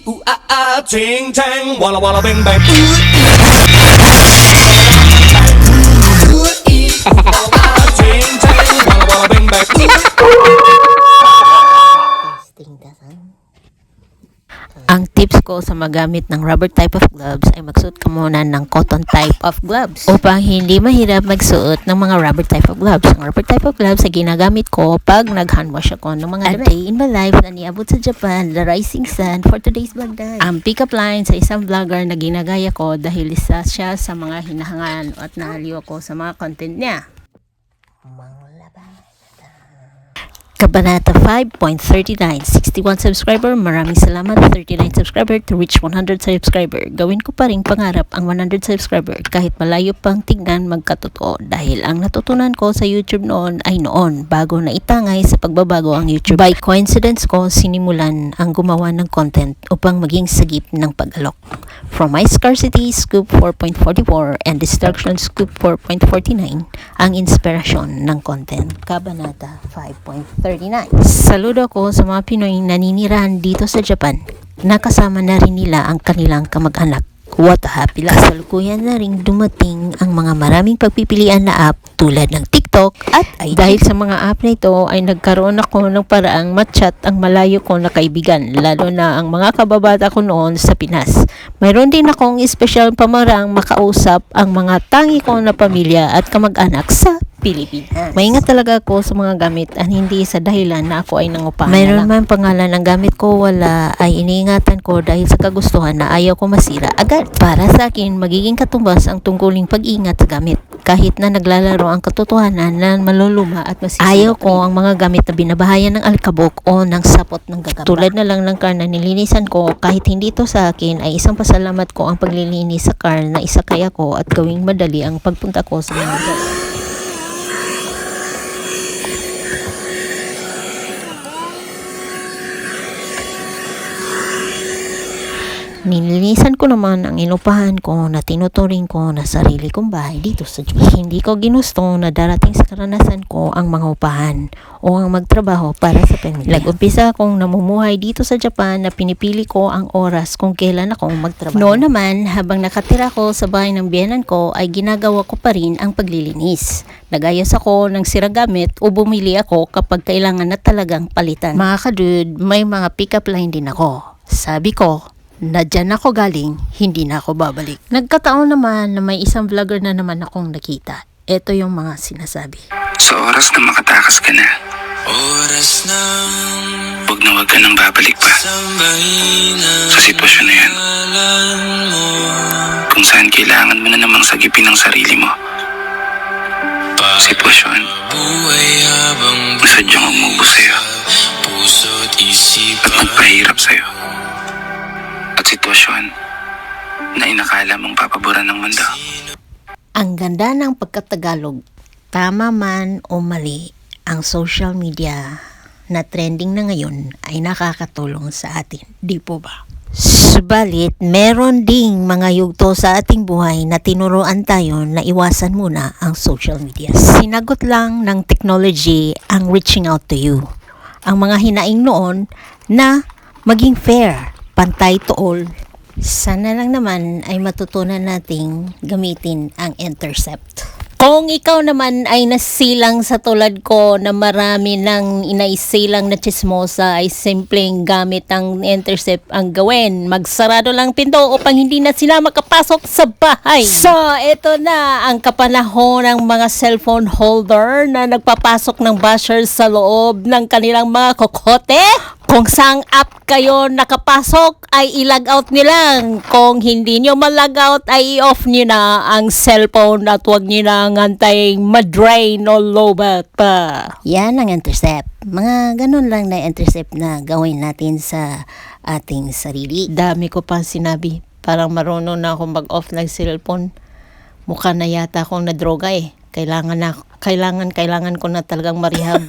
ooh ah ah, ting tang, walla walla bang bang. Ooh ee, walla walla, ting tang, walla walla bang bang. Testing the sound. Ang tips ko sa magamit ng rubber type of gloves ay magsuot ka muna ng cotton type of gloves upang hindi mahirap magsuot ng mga rubber type of gloves. Ang rubber type of gloves ay ginagamit ko pag nag-hand wash ako ng mga damit. A day in my life na niabot sa Japan, the rising sun for today's vlog guys. Ang pick-up line sa isang vlogger na ginagaya ko dahil isa siya sa mga hinahangan at naaliw ako sa mga content niya. Kabanata 5.39, 61 subscriber. Maraming salamat, 39 subscriber to reach 100 subscriber. Gawin ko pa rin pangarap ang 100 subscriber kahit malayo pang tignan magkatotoo dahil ang natutunan ko sa YouTube noon ay noon bago na itangay sa pagbabago ang YouTube. By coincidence ko, sinimulan ang gumawa ng content upang maging sagip ng pag-alok. From my scarcity, scoop 4.44 and destruction, scoop 4.49 ang inspirasyon ng content. Kabanata 5.39. Saludo ko sa mga Pinoy na naninirahan dito sa Japan. Nakasama na rin nila ang kanilang kamag-anak. What a happy life. Kasalukuyan na rin dumating ang mga maraming pagpipilian na app tulad ng TikTok at IG. Dahil sa mga app na ito ay nagkaroon ako ng paraang matchat ang malayo ko na kaibigan, lalo na ang mga kababata ko noon sa Pinas. Mayroon din akong espesyal pamarang makausap ang mga tangi ko na pamilya at kamag-anak sa Pilipinas. Maingat talaga ako sa mga gamit at hindi sa dahilan na ako ay nangupahan. Mayroon man pangalan ng gamit ko, wala ay iniingatan ko dahil sa kagustuhan na ayaw ko masira agad. Para sa akin, magiging katumbas ang tungkuling pag-ingat sa gamit. Kahit na naglalaro ang katotohanan na maluluma at masisira. Ayaw ko ang mga gamit na binabahayan ng alikabok o ng sapot ng gagamba. Tulad na lang ng car na nilinisan ko, kahit hindi ito sa akin, ay isang pasalamat ko ang paglilinis sa car na isakay ako at gawing madali ang pagpunta ko sa mga lugar. Nilinisan ko naman ang inupahan ko na tinuturing ko na sarili kong bahay dito sa Japan. Hindi ko ginusto na darating sa karanasan ko ang mga upahan o ang magtrabaho para sa pamilya. Nag-umpisa akong namumuhay dito sa Japan na pinipili ko ang oras kung kailan akong magtrabaho. Noon naman, habang nakatira ko sa bahay ng biyenan ko, ay ginagawa ko pa rin ang paglilinis. Nagayos ako ng siragamit o bumili ako kapag kailangan na talagang palitan. Mga kadud, may mga pick-up line din ako. Sabi ko, na dyan ako galing, hindi na ako babalik. Nagkataon naman na may isang vlogger na naman akong nakita. Ito yung mga sinasabi. Sa oras na makatakas ka na, huwag na huwag ka nang babalik pa sa sitwasyon na yan. Kung saan kailangan mo na namang sagipin ang sarili mo. Sitwasyon na sadyang umubo sa'yo at magpahirap sa'yo. At sitwasyon na inakala mong papaboran ng mundo. Ang ganda ng pagkatagalog. Tama man o mali, ang social media na trending na ngayon ay nakakatulong sa atin. Di po ba? Subalit, meron ding mga yugto sa ating buhay na tinuruan tayo na iwasan muna ang social media. Sinagot lang ng technology ang reaching out to you. Ang mga hinaing noon na maging fair, pantay to all. Sana lang naman ay matutunan nating gamitin ang intercept. Kung ikaw naman ay nasilang sa tulad ko na marami ng inaisilang na chismosa, ay simpleng gamit ang intercept ang gawin. Magsarado lang pinto upang hindi na sila makapasok sa bahay. So, ito na ang kapanahon ng mga cellphone holder na nagpapasok ng bashers sa loob ng kanilang mga kokote. Kung saang app kayo nakapasok ay i-log out nilang. Kung hindi nyo ma-log out ay i-off nyo na ang cellphone at huwag nyo na antayin ma-drain o lobat pa. Yan ang intercept. Mga ganun lang na intercept na gawin natin sa ating sarili. Dami ko pang sinabi. Parang marunong na akong mag-off ng cellphone. Mukha na yata akong nadroga eh. Kailangan ko na talagang marehab.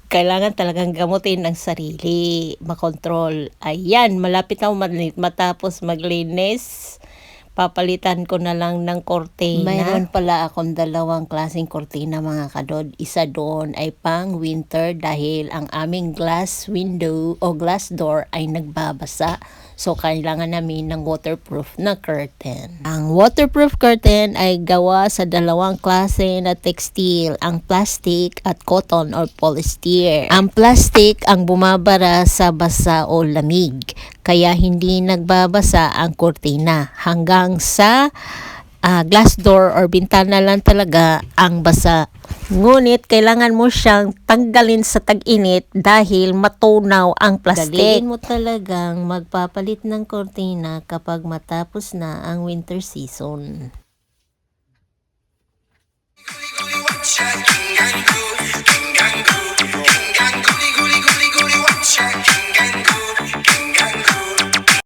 Kailangan talagang gamutin ang sarili, makontrol. Ayan, malapit na matapos maglinis. papalitan ko na lang ng kortina. Mayroon pala akong dalawang klaseng kortina mga kadod. Isa doon ay pang winter dahil ang aming glass window o glass door ay nagbabasa. So, kailangan namin ng waterproof na curtain. Ang waterproof curtain ay gawa sa dalawang klase na textile, ang plastic at cotton or polyester. Ang plastic ang bumabara sa basa o lamig, kaya hindi nagbabasa ang kurtina hanggang sa glass door or bintana lang talaga ang basa. Ngunit kailangan mo siyang tanggalin sa tag-init dahil matunaw ang plastic. Dalhin mo talagang magpapalit ng kurtina kapag matapos na ang winter season.